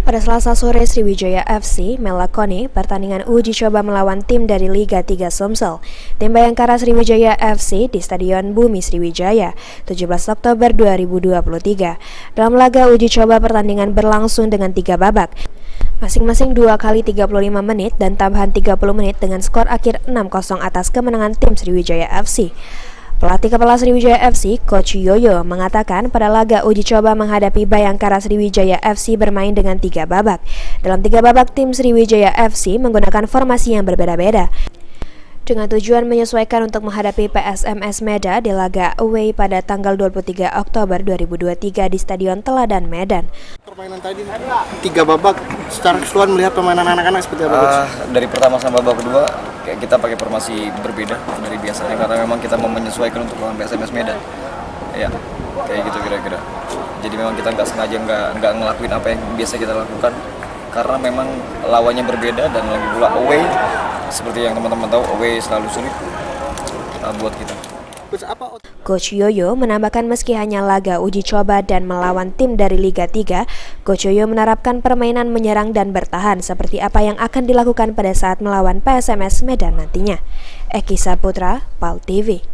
Pada Selasa sore, Sriwijaya FC melakoni pertandingan uji coba melawan tim dari Liga 3 Sumsel. Tim Bayangkara Sriwijaya FC di Stadion Bumi Sriwijaya, 17 Oktober 2023. Dalam laga uji coba, pertandingan berlangsung dengan 3 babak, masing-masing 2 kali 35 menit dan tambahan 30 menit dengan skor akhir 6-0 atas kemenangan tim Sriwijaya FC. Pelatih kepala Sriwijaya FC, Coach Yoyo, mengatakan pada laga uji coba menghadapi Bayangkara Sriwijaya FC bermain dengan 3 babak. Dalam 3 babak, tim Sriwijaya FC menggunakan formasi yang berbeda-beda, dengan tujuan menyesuaikan untuk menghadapi PSMS Medan di laga away pada tanggal 23 Oktober 2023 di Stadion Teladan Medan. Permainan tadi 3 babak, secara keseluruhan melihat permainan anak-anak seperti apa? Dari pertama sampai babak kedua kita pakai formasi berbeda dari biasanya karena memang kita mau menyesuaikan untuk lawan PSMS Medan. Ya, kayak gitu kira-kira. Jadi memang kita nggak sengaja nggak ngelakuin apa yang biasa kita lakukan karena memang lawannya berbeda dan lagi pula away. Seperti yang teman-teman tahu, away selalu sulit buat kita. Coach Yoyo menambahkan meski hanya laga uji coba dan melawan tim dari Liga 3, Coach Yoyo menerapkan permainan menyerang dan bertahan seperti apa yang akan dilakukan pada saat melawan PSMS Medan nantinya. Eki Saputra, PAL TV.